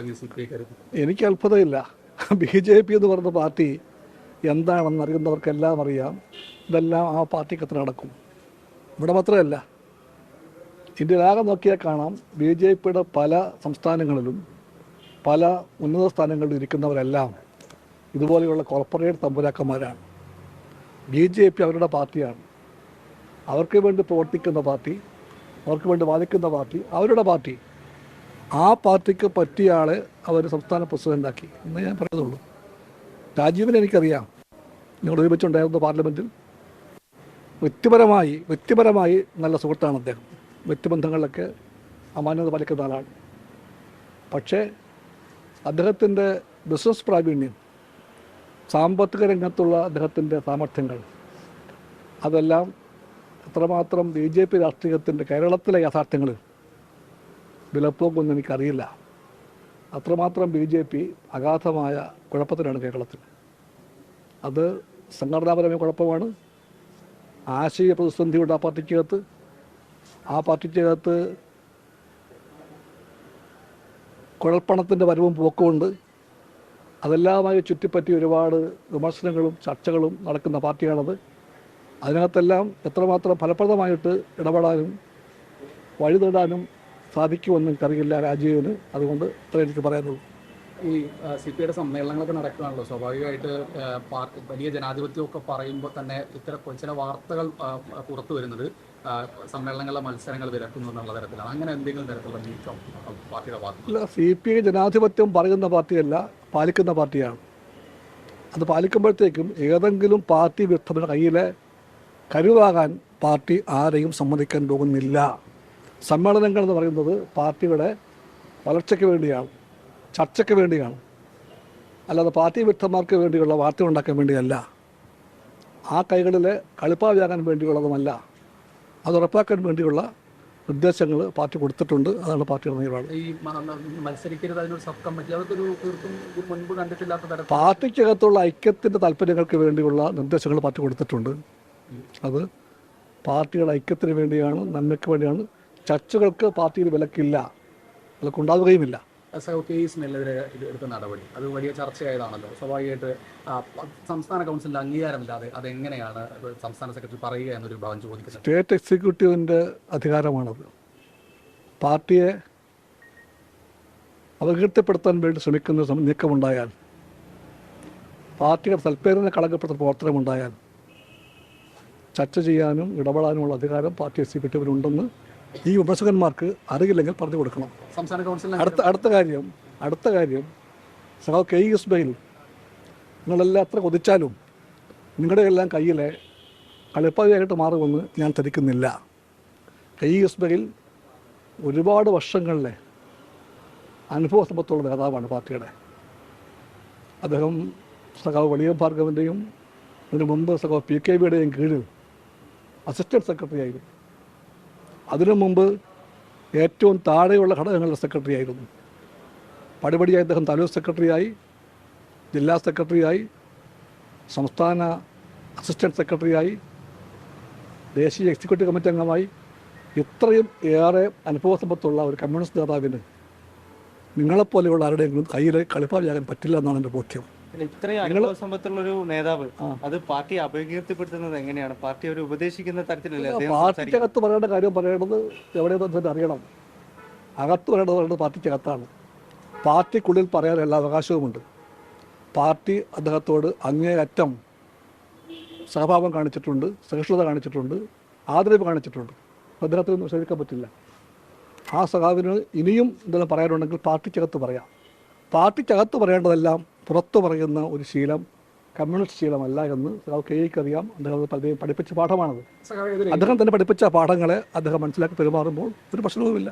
അല്ലെങ്കിൽ CPI കരുതി? എനിക്ക് അത്ഭുതമില്ല. BJP എന്ന് പറയുന്ന പാർട്ടി എന്താണെന്ന് അറിയുന്നവർക്കെല്ലാം അറിയാം. ഇതെല്ലാം ആ പാർട്ടിക്കകത്ത് നടക്കും. ഇവിടെ മാത്രമല്ല, ഇന്ത്യയിലാകെ നോക്കിയാൽ കാണാം BJPയുടെ പല സംസ്ഥാനങ്ങളിലും പല ഉന്നത സ്ഥാനങ്ങളിൽ ഇരിക്കുന്നവരെല്ലാം ഇതുപോലെയുള്ള കോർപ്പറേറ്റ് തമ്പുരാക്കന്മാരാണ്. BJP അവരുടെ പാർട്ടിയാണ്. അവർക്ക് വേണ്ടി പ്രവർത്തിക്കുന്ന പാർട്ടി, അവർക്ക് വേണ്ടി വാദിക്കുന്ന പാർട്ടി അവരുടെ പാർട്ടി. ആ പാർട്ടിക്ക് പറ്റിയ ആളെ അവർ സംസ്ഥാന പ്രസിഡൻ്റാക്കി എന്ന് ഞാൻ പറയുന്നുള്ളൂ. രാജീവിനെ എനിക്കറിയാം. ഞങ്ങൾ ഒരുമിച്ചുണ്ടായിരുന്ന പാർലമെൻറ്റിൽ വ്യക്തിപരമായി നല്ല സുഹൃത്താണ് അദ്ദേഹം. വ്യക്തിബന്ധങ്ങളിലൊക്കെ അമാന്യത പാലിക്കുന്ന ആളാണ്. പക്ഷേ അദ്ദേഹത്തിൻ്റെ ബിസിനസ് പ്രാവീണ്യം, സാമ്പത്തിക രംഗത്തുള്ള അദ്ദേഹത്തിൻ്റെ സാമർഥ്യങ്ങൾ, അതെല്ലാം എത്രമാത്രം BJP രാഷ്ട്രീയത്തിൻ്റെ കേരളത്തിലെ യാഥാർത്ഥ്യങ്ങൾ വിലപ്പോക്കുമെന്ന് എനിക്കറിയില്ല. അത്രമാത്രം BJP അഗാധമായ കുഴപ്പത്തിലാണ് കേരളത്തിൽ. അത് സംഘടനാപരമായ കുഴപ്പമാണ്. ആശയ പ്രതിസന്ധിയുടെ ആ പാർട്ടിക്കകത്ത് കുഴൽപ്പണത്തിൻ്റെ വരവും പോക്കുമുണ്ട്. അതെല്ലാമായി ചുറ്റിപ്പറ്റി ഒരുപാട് വിമർശനങ്ങളും ചർച്ചകളും നടക്കുന്ന പാർട്ടിയാണത്. അതിനകത്തെല്ലാം എത്രമാത്രം ഫലപ്രദമായിട്ട് ഇടപെടാനും വഴി നേടാനും സാധിക്കുമെന്ന് എനിക്കറിയില്ല രാജീവിന്. അതുകൊണ്ട് ഇത്ര എനിക്ക് പറയാനുള്ളൂ. ഈ CPIയുടെ സമ്മേളനങ്ങളൊക്കെ നടക്കുകയാണല്ലോ. സ്വാഭാവികമായിട്ട് പാർട്ടി വലിയ ജനാധിപത്യമൊക്കെ പറയുമ്പോൾ തന്നെ ചില വാർത്തകൾ പുറത്തു വരുന്നത് സമ്മേളനങ്ങളിലെ മത്സരങ്ങൾ വിലക്കുന്നു എന്നുള്ള തരത്തിലാണ്. അങ്ങനെ എന്തെങ്കിലും തരത്തിലുള്ള നീക്കം പാർട്ടിയുടെ ഭാഗത്ത്? ഇല്ല, CPI ജനാധിപത്യം പറയുന്ന പാർട്ടിയല്ല, പാലിക്കുന്ന പാർട്ടിയാണ്. അത് പാലിക്കുമ്പോഴത്തേക്കും ഏതെങ്കിലും പാർട്ടി വിരുദ്ധരുടെ കയ്യിലെ കരുവാകാൻ പാർട്ടി ആരെയും സമ്മതിക്കാൻ പോകുന്നില്ല. സമ്മേളനങ്ങൾ എന്ന് പറയുന്നത് പാർട്ടിയുടെ വളർച്ചയ്ക്ക് വേണ്ടിയാണ്, ചർച്ചയ്ക്ക് വേണ്ടിയാണ്, അല്ലാതെ പാർട്ടി വിരുദ്ധന്മാർക്ക് വേണ്ടിയുള്ള വാർത്ത ഉണ്ടാക്കാൻ വേണ്ടിയല്ല. ആ കൈകളിലെ കളിപ്പാവാകാൻ വേണ്ടിയുള്ളതുമല്ല. അത് ഉറപ്പാക്കാൻ വേണ്ടിയുള്ള നിർദ്ദേശങ്ങൾ പാർട്ടി കൊടുത്തിട്ടുണ്ട്. അതാണ് പാർട്ടിയുടെ നിലപാട്. ഈ മത്സരിക്കരുത്, അതിനൊരു സബ് കമ്മിറ്റി, അതൊക്കെ മുൻപ് കണ്ടിട്ടില്ലാത്ത തരത്തിൽ പാർട്ടിക്കകത്തുള്ള ഐക്യത്തിൻ്റെ താല്പര്യങ്ങൾക്ക് വേണ്ടിയുള്ള നിർദ്ദേശങ്ങൾ പാർട്ടി കൊടുത്തിട്ടുണ്ട്. അത് പാർട്ടിയുടെ ഐക്യത്തിന് വേണ്ടിയാണ്, നന്മയ്ക്ക് വേണ്ടിയാണ്. ചർച്ചകൾക്ക് പാർട്ടിയിൽ വിലക്കില്ല, വിലക്കുണ്ടാവുകയുമില്ല. കേസിനെതിരെ എടുത്ത നടപടി അത് വലിയ ചർച്ചയായതാണല്ലോ. സ്വാഭാവികമായിട്ട് സംസ്ഥാന കൗൺസിലിൻ്റെ അംഗീകാരമില്ലാതെ അതെങ്ങനെയാണ് സംസ്ഥാന സെക്രട്ടറി പറയുക എന്നൊരു ഭാഗം ചോദിക്കുന്നത്? സ്റ്റേറ്റ് എക്സിക്യൂട്ടീവിൻ്റെ അധികാരമാണത്. പാർട്ടിയെ അപകീർത്തിപ്പെടുത്താൻ വേണ്ടി ശ്രമിക്കുന്ന നീക്കമുണ്ടായാൽ, പാർട്ടിയുടെ സൽപ്പേരിനെ കളങ്കപ്പെടുത്തുന്ന പ്രവർത്തനമുണ്ടായാൽ ചർച്ച ചെയ്യാനും ഇടപെടാനുമുള്ള അധികാരം പാർട്ടി എക്സിക്യൂട്ടീവിനുണ്ടെന്ന് ഈ വിമർശകന്മാർക്ക് അറിയില്ലെങ്കിൽ പറഞ്ഞു കൊടുക്കണം. സംസ്ഥാന കൗൺസിൽ അടുത്ത കാര്യം സഖാവ് KES ബൈൽ നിങ്ങളെല്ലാം എത്ര കൊതിച്ചാലും നിങ്ങളുടെ എല്ലാം കയ്യിലെ കളിപ്പാവിയായിട്ട് മാറുമെന്ന് ഞാൻ ധരിക്കുന്നില്ല. KES ബൈൽ ഒരുപാട് വർഷങ്ങളിലെ അനുഭവ സമ്പത്തുള്ള നേതാവാണ് പാർട്ടിയുടെ. അദ്ദേഹം സഖാവ് വലിയ ഭാർഗവൻ്റെയും അതിനു മുമ്പ് സഖാവ് PKBയുടെയും കീഴിൽ അസിസ്റ്റൻറ്റ് സെക്രട്ടറി ആയിരുന്നു. അതിനു മുമ്പ് ഏറ്റവും താഴെയുള്ള ഘടകങ്ങളുടെ സെക്രട്ടറി ആയിരുന്നു. പടിപടിയായി അദ്ദേഹം താലൂക്ക് സെക്രട്ടറിയായി, ജില്ലാ സെക്രട്ടറിയായി, സംസ്ഥാന അസിസ്റ്റൻറ്റ് സെക്രട്ടറിയായി, ദേശീയ എക്സിക്യൂട്ടീവ് കമ്മിറ്റി അംഗമായി. ഇത്രയും ഏറെ അനുഭവ സമ്പത്തുള്ള ഒരു കമ്മ്യൂണിസ്റ്റ് നേതാവിന് നിങ്ങളെപ്പോലെയുള്ള ആരുടെയെങ്കിലും കയ്യിൽ കളിപ്പാവിയാകാൻ പറ്റില്ല എന്നാണ് എൻ്റെ ബോധ്യം. ഇത്രയും അനുഭവ സമ്പത്തുള്ളൊരു നേതാവ് അത് പാർട്ടി അപകീർത്തിപ്പെടുത്തുന്നത് എങ്ങനെയാണ്? പാർട്ടി അവർ ഉപദേശിക്കുന്ന തരത്തിലല്ലേ? പാർട്ടിക്കകത്ത് പറയേണ്ട കാര്യം പറയേണ്ടത് എവിടെയെന്ന് അറിയണം. അകത്ത് പറയേണ്ടത് പാർട്ടിക്കകത്താണ്. പാർട്ടിക്കുള്ളിൽ പറയാൻ എല്ലാ അവകാശവുമുണ്ട്. പാർട്ടി അദ്ദേഹത്തോട് അങ്ങേയറ്റം സഹഭാവം കാണിച്ചിട്ടുണ്ട്, സഹിഷ്ണുത കാണിച്ചിട്ടുണ്ട്, ആദരവ് കാണിച്ചിട്ടുണ്ട്. അദ്ദേഹത്തിന് നിഷേധിക്കാൻ പറ്റില്ല. ആ സഖാവിന് ഇനിയും എന്തെങ്കിലും പറയാനുണ്ടെങ്കിൽ പാർട്ടിക്കകത്ത് പറയാം. പാർട്ടിക്കകത്ത് പറയേണ്ടതെല്ലാം പുറത്തു പറയുന്ന ഒരു ശീലം കമ്മ്യൂണിസ്റ്റ് ശീലമല്ല എന്ന് സഖാവ് KEക്ക് അറിയാം. അദ്ദേഹം പഠിപ്പിച്ച പാഠമാണത്. അദ്ദേഹം തന്നെ പഠിപ്പിച്ച പാഠങ്ങളെ അദ്ദേഹം മനസ്സിലാക്കി പെരുമാറുമ്പോൾ ഒരു പ്രശ്നവുമില്ല.